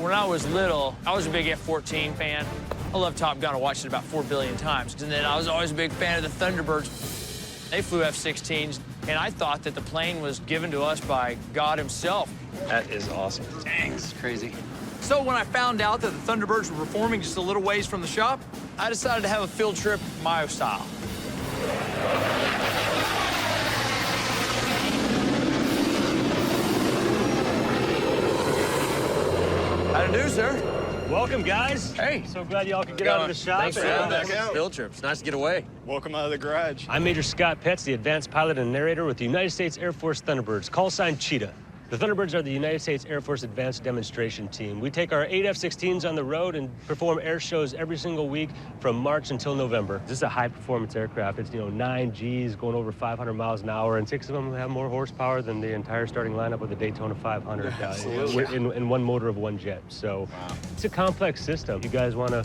When I was little, I was a big F-14 fan. I love Top Gun. I watched it about 4 billion times. And then I was always a big fan of the Thunderbirds. They flew F-16s, and I thought that the plane was given to us by God himself. That is awesome. Dang. It's crazy. So when I found out that the Thunderbirds were performing just a little ways from the shop, I decided to have a field trip my style. How to do, sir? Welcome, guys. Hey. So glad y'all could get out of the shop. Thanks for having us. Field trips. Nice to get away. Welcome out of the garage. I'm Major Scott Petz, the advanced pilot and narrator with the United States Air Force Thunderbirds, call sign Cheetah. The Thunderbirds are the United States Air Force Advanced Demonstration Team. We take our 8 F-16s on the road and perform air shows every single week from March until November. This is a high-performance aircraft. It's, 9 Gs going over 500 miles an hour, and 6 of them have more horsepower than the entire starting lineup of the Daytona 500 in one motor of one jet. So It's a complex system. You guys want to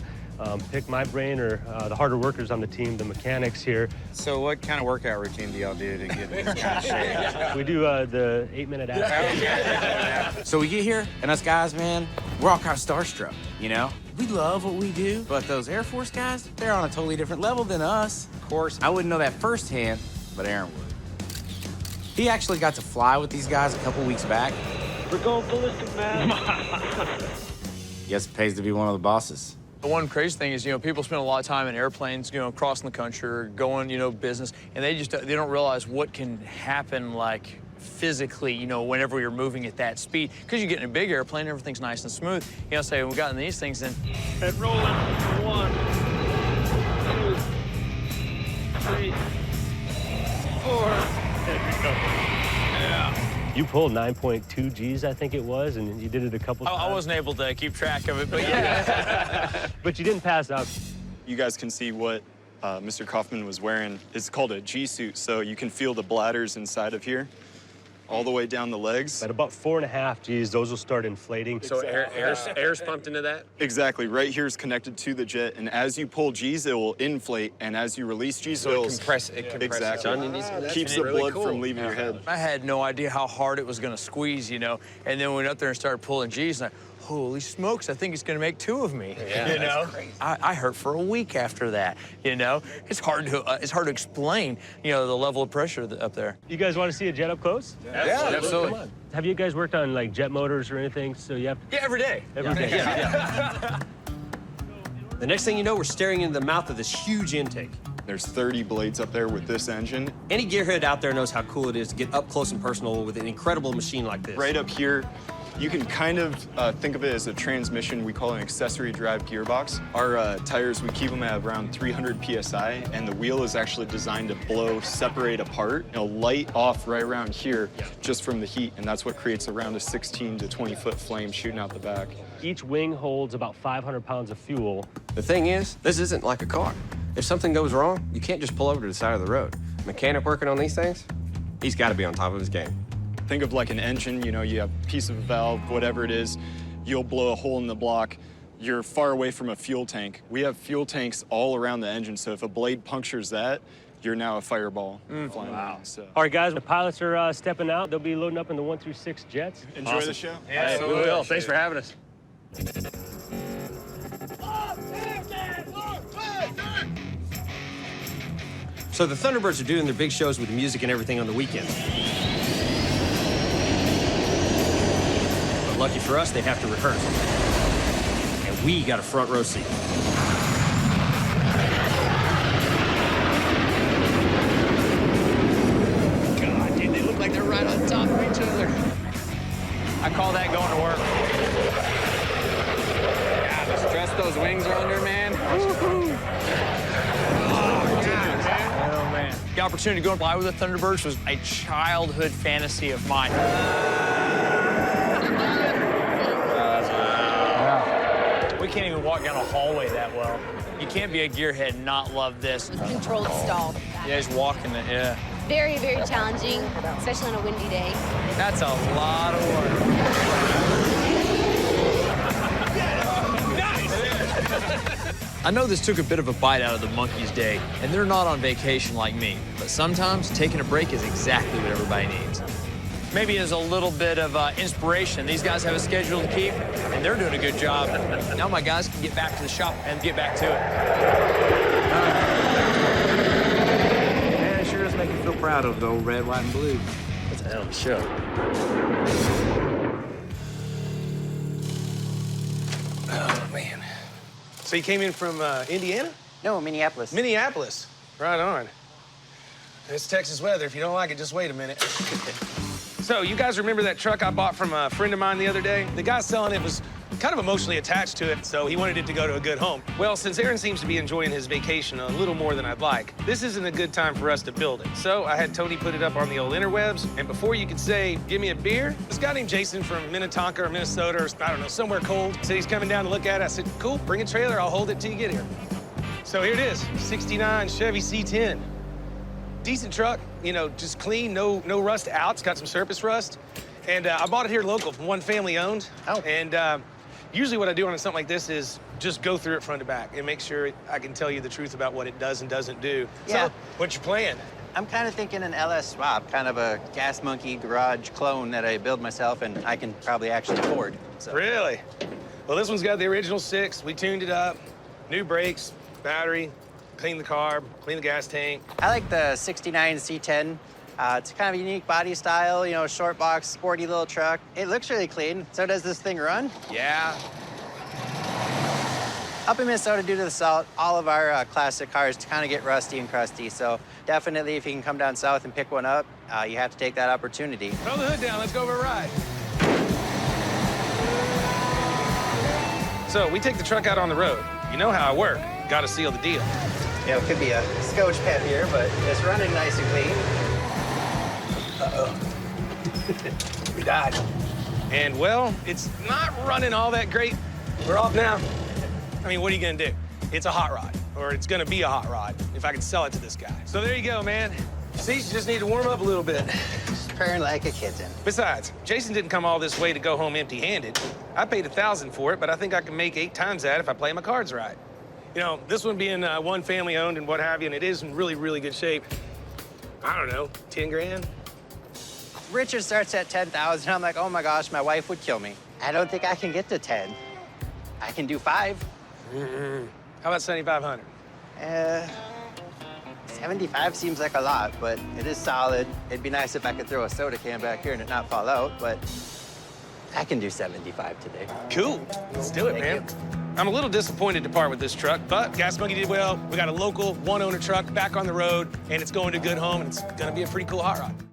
pick my brain or the harder workers on the team, the mechanics here. So what kind of workout routine do y'all do to get in this kind of shape? We do the 8-minute app. So we get here, and us guys, man, we're all kind of starstruck, We love what we do, but those Air Force guys, they're on a totally different level than us. Of course, I wouldn't know that firsthand, but Aaron would. He actually got to fly with these guys a couple weeks back. We're going ballistic, man. Guess it pays to be one of the bosses. The one crazy thing is, people spend a lot of time in airplanes, crossing the country or going, business, and they don't realize what can happen, like, physically, whenever you're moving at that speed. Because you get in a big airplane, everything's nice and smooth. Say, we got in these things, then... Head rolling. 1, 2, 3, 4. There we go. Yeah. You pulled 9.2 Gs, I think it was, and you did it a couple times. I wasn't able to keep track of it, but yeah. But you didn't pass out. You guys can see what Mr. Kaufman was wearing. It's called a G-suit, so you can feel the bladders inside of here, all the way down the legs. At about 4.5 Gs, those will start inflating. So air's pumped into that? Exactly. Right here is connected to the jet, and as you pull G's, it will inflate, and as you release G's, So it compresses. Exactly. John, you need some of that? Keeps That's the really blood from leaving your head. I had no idea how hard it was going to squeeze, And then we went up there and started pulling G's, and holy smokes, I think it's going to make 2 of me, That's crazy. I hurt for a week after that, It's hard to explain, the level of pressure up there. You guys want to see a jet up close? Yeah, absolutely. Come on. Have you guys worked on, like, jet motors or anything? So you have... Yeah, every day. Every day. Yeah. The next thing you know, we're staring into the mouth of this huge intake. There's 30 blades up there with this engine. Any gearhead out there knows how cool it is to get up close and personal with an incredible machine like this. Right up here, you can kind of think of it as a transmission. We call it an accessory drive gearbox. Our tires, we keep them at around 300 PSI, and the wheel is actually designed to separate apart, light off right around here just from the heat, and that's what creates around a 16 to 20-foot flame shooting out the back. Each wing holds about 500 pounds of fuel. The thing is, this isn't like a car. If something goes wrong, you can't just pull over to the side of the road. Mechanic working on these things, he's got to be on top of his game. Think of like an engine, you have a piece of a valve, whatever it is, you'll blow a hole in the block, you're far away from a fuel tank. We have fuel tanks all around the engine, so if a blade punctures that, you're now a fireball flying around. So. All right, guys, the pilots are stepping out. They'll be loading up in the 1 through 6 jets. Enjoy the show. Yeah, we will. Thanks for having us. So the Thunderbirds are doing their big shows with music and everything on the weekends. But lucky for us, they have to rehearse. And we got a front row seat. God, dude, they look like they're right on top of each other. I call that going to work. Yeah, the stress those wings are under, man. The opportunity to go and fly with the Thunderbirds was a childhood fantasy of mine. We can't even walk down a hallway that well. You can't be a gearhead and not love this. Controlled stall. Yeah, just walking it, yeah. Very, very challenging, especially on a windy day. That's a lot of work. I know this took a bit of a bite out of the monkeys' day, and they're not on vacation like me, but sometimes taking a break is exactly what everybody needs. maybe as a little bit of inspiration. These guys have a schedule to keep, and they're doing a good job. Now my guys can get back to the shop and get back to it. Man, it sure does make me feel proud of the old red, white, and blue. That's a hell of a show. Oh, man. So you came in from Indiana? No, Minneapolis. Minneapolis. Right on. It's Texas weather. If you don't like it, just wait a minute. So you guys remember that truck I bought from a friend of mine the other day? The guy selling it was kind of emotionally attached to it, so he wanted it to go to a good home. Well, since Aaron seems to be enjoying his vacation a little more than I'd like, this isn't a good time for us to build it. So I had Tony put it up on the old interwebs, and before you could say, give me a beer, this guy named Jason from Minnetonka or Minnesota or, I don't know, somewhere cold, said he's coming down to look at it. I said, cool, bring a trailer, I'll hold it till you get here. So here it is, 69 Chevy C10. Decent truck, you know, just clean, no rust out. It's got some surface rust. And I bought it here local from one family owned. Oh. And usually what I do on something like this is just go through it front to back and make sure I can tell you the truth about what it does and doesn't do. Yeah. So, what's your plan? I'm kind of thinking an LS swap, kind of a gas monkey garage clone that I build myself and I can probably actually afford. So. Really? Well, this one's got the original 6. We tuned it up, new brakes, battery, cleaned the carb, cleaned the gas tank. I like the 69 C10. It's kind of a unique body style, you know, short box, sporty little truck. It looks really clean. So does this thing run? Yeah. Up in Minnesota, due to the salt, all of our classic cars kind of get rusty and crusty. So definitely, if you can come down south and pick one up, you have to take that opportunity. Throw the hood down, let's go for a ride. So we take the truck out on the road. You know how I work. Got to seal the deal. You know, it could be a scotch pep here, but it's running nice and clean. Uh-oh. We died. And, well, it's not running all that great. We're off now. I mean, what are you gonna do? It's a hot rod, or it's gonna be a hot rod if I can sell it to this guy. So there you go, man. Seats just need to warm up a little bit. Just purring like a kitten. Besides, Jason didn't come all this way to go home empty-handed. I paid $1,000 for it, but I think I can make 8 times that if I play my cards right. You know, this one being one family owned and what have you, and it is in really, really good shape. I don't know, 10 grand? Richard starts at 10,000. I'm like, oh my gosh, my wife would kill me. I don't think I can get to 10. I can do 5. How about 7,500? 75 seems like a lot, but it is solid. It'd be nice if I could throw a soda can back here and it not fall out, but I can do 75 today. Cool. Let's do it, man. I'm a little disappointed to part with this truck, but Gas Monkey did well. We got a local one-owner truck back on the road, and it's going to a good home, and it's gonna be a pretty cool hot rod.